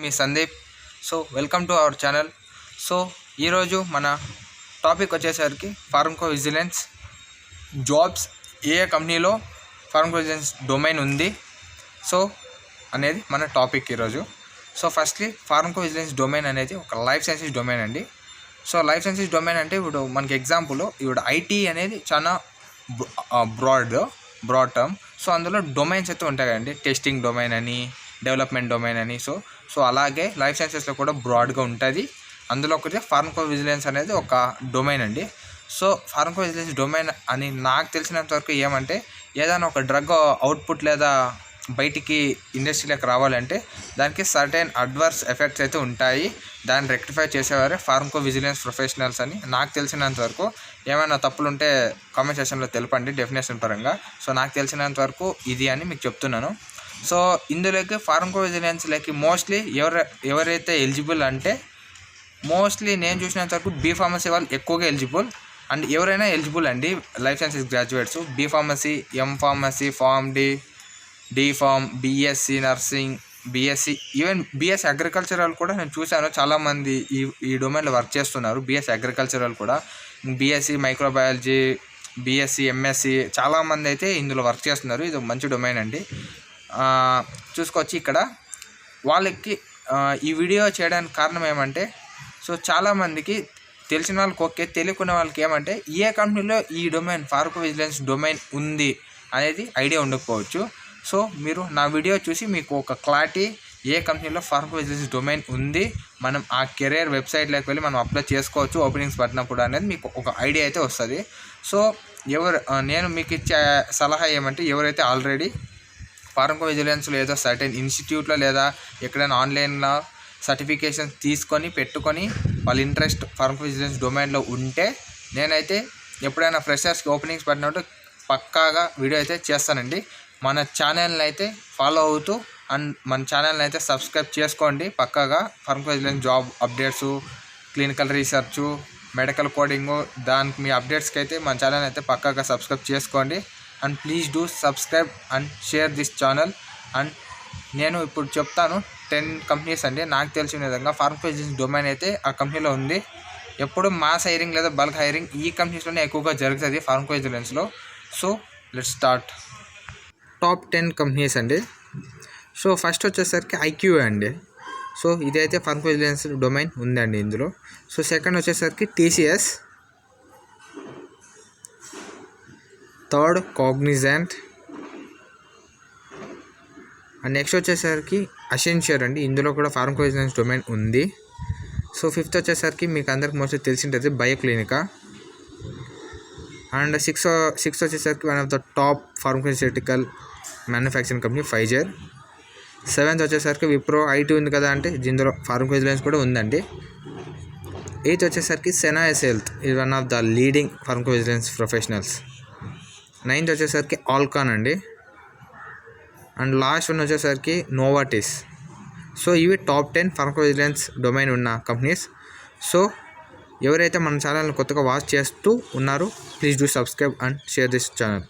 Me Sandeep. So welcome to our channel. So ఈరోజు మన topic వచ్చేసరికి ఫార్మకో విజిలెన్స్ జాబ్స్ ఏ కంపెనీలో ఫార్మకో విజిలెన్స్ డొమైన్ ఉంది సో అనేది మన టాపిక్ ఈరోజు. So firstly pharmaco vigilance domain అనేది ఒక లైఫ్ సైన్సెస్ డొమైన్ అండి. సో లైఫ్ సైన్సెస్ డొమైన్ అంటే ఇప్పుడు మనకి ఎగ్జాంపుల్ ఇప్పుడు ఐటీ అనేది చాలా బ్రాడ్ టర్మ్. సో అందులో డొమైన్స్ అయితే ఉంటాయి కదండి, టెస్టింగ్ డొమైన్ అని, డెవలప్మెంట్ డొమైన్ అని. సో అలాగే లైఫ్ సైన్సెస్లో కూడా బ్రాడ్గా ఉంటుంది. అందులో ఒకటి ఫార్మకో విజిలెన్స్ అనేది ఒక డొమైన్ అండి. సో ఫార్మకో విజిలెన్స్ డొమైన్ అని నాకు తెలిసినంత వరకు ఏమంటే, ఏదైనా ఒక డ్రగ్ అవుట్పుట్ లేదా బయటికి ఇండస్ట్రీలోకి రావాలంటే దానికి సర్టెన్ అడ్వర్స్ ఎఫెక్ట్స్ అయితే ఉంటాయి. దాన్ని రెక్టిఫై చేసేవారే ఫార్మకో విజిలెన్స్ ప్రొఫెషనల్స్ అని నాకు తెలిసినంత వరకు. ఏమైనా తప్పులు ఉంటే కామెంట్ సెక్షన్లో తెలపండి డెఫినేషన్ పరంగా. సో నాకు తెలిసినంత వరకు ఇది అని మీకు చెప్తున్నాను. సో ఇందులోకి ఫార్మకో విజిలెన్స్లోకి మోస్ట్లీ ఎవరైతే ఎలిజిబుల్ అంటే, మోస్ట్లీ నేను చూసినంత వరకు బీ ఫార్మసీ వాళ్ళు ఎక్కువగా ఎలిజిబుల్. అండ్ ఎవరైనా ఎలిజిబుల్ అండి life sciences graduates. B pharmacy, M pharmacy, pharm D pharm, BSc nursing, BSc, even BSc agricultural కూడా నేను చూశాను. చాలామంది ఈ డొమైన్లో వర్క్ చేస్తున్నారు. బీఎస్సీ అగ్రికల్చరల్ కూడా, బీఎస్సీ మైక్రోబయాలజీ, బీఎస్సీ ఎంఎస్సీ చాలామంది అయితే ఇందులో వర్క్ చేస్తున్నారు. ఇది మంచి డొమైన్ అండి. చూసుకోవచ్చు ఇక్కడ వాళ్ళకి ఈ వీడియో చేయడానికి కారణం ఏమంటే, సో చాలామందికి తెలిసిన వాళ్ళకి ఓకే, తెలియకున్న వాళ్ళకి ఏమంటే ఏ కంపెనీలో ఈ డొమైన్ ఫార్మకో విజిలెన్స్ డొమైన్ ఉంది అనేది ఐడియా ఉండకపోవచ్చు. సో మీరు నా వీడియో చూసి మీకు ఒక క్లారిటీ, ఏ కంపెనీలో ఫార్మకో విజిలెన్స్ డొమైన్ ఉంది, మనం ఆ కెరీర్ వెబ్సైట్లోకి వెళ్ళి మనం అప్లై చేసుకోవచ్చు ఓపెనింగ్స్ పడినప్పుడు అనేది మీకు ఒక ఐడియా అయితే వస్తుంది. సో నేను మీకు ఇచ్చే సలహా ఏమంటే, ఎవరైతే ఆల్రెడీ ఫార్మకో విజిలెన్స్లో ఏదో సర్టెన్ ఇన్స్టిట్యూట్లో లేదా ఎక్కడైనా ఆన్లైన్లో సర్టిఫికేషన్ తీసుకొని పెట్టుకొని వాళ్ళ ఇంట్రెస్ట్ ఫార్మకో విజిలెన్స్ డొమైన్లో ఉంటే, నేనైతే ఎప్పుడైనా ఫ్రెషర్స్కి ఓపెనింగ్స్ పడినప్పుడు పక్కాగా వీడియో అయితే చేస్తానండి. మన ఛానల్ని అయితే ఫాలో అవుతూ అండ్ మన ఛానల్ని అయితే సబ్స్క్రైబ్ చేసుకోండి పక్కాగా. Pharmacovigilance job updates, clinical research, medical coding, దానికి మీ అప్డేట్స్కి అయితే మన ఛానల్ అయితే పక్కాగా సబ్స్క్రైబ్ చేసుకోండి. And please do subscribe and share this channel. And నేను ఇప్పుడు చెప్తాను 10 కంపెనీస్ అండి నాకు తెలిసిన విధంగా ఫార్మకో విజిలెన్స్ డొమైన్ అయితే ఆ కంపెనీలో ఉంది. ఎప్పుడు మాస్ హైరింగ్ లేదా బల్క్ హైరింగ్ ఈ కంపెనీస్లోనే ఎక్కువగా జరుగుతుంది ఫార్మకో విజిలెన్స్లో. So let's start. Top 10 companies అండి. సో ఫస్ట్ వచ్చేసరికి ఐక్యూఏ అండి. సో ఇదైతే ఫార్మకో విజిలెన్స్ డొమైన్ ఉందండి ఇందులో. సో సెకండ్ వచ్చేసరికి TCS, third Cognizant, and next వచ్చేసరికి అసెన్షియర్ అండి. ఇందులో కూడా ఫార్మకో విజిలెన్స్ డొమైన్ ఉంది. సో ఫిఫ్త్ వచ్చేసరికి మీకు అందరికి మోస్ట్లీ తెలిసింటుంది బయోక్లినికా. అండ్ సిక్స్త్ వచ్చేసరికి one of the top pharmaceutical manufacturing company Pfizer. Seventh వచ్చేసరికి విప్రో. ఐటీ ఉంది కదా అంటే ఇందులో ఫార్మకో విజిలెన్స్ కూడా ఉందండి. ఎయిత్ వచ్చేసరికి సెనాయస్ హెల్త్, ఇది one of the leading pharmaco vigilance professionals. Ninth వచ్చేసరికి ఆల్కాన్ అండి. అండ్ లాస్ట్ వన్ వచ్చేసరికి నోవాటిస్. సో ఇవి టాప్ 10 ఫార్మకో విజిలెన్స్ డొమైన్ ఉన్న కంపెనీస్. సో ఎవరైతే మన ఛానల్ని కొత్తగా వాచ్ చేస్తూ ఉన్నారో please do subscribe and share this channel.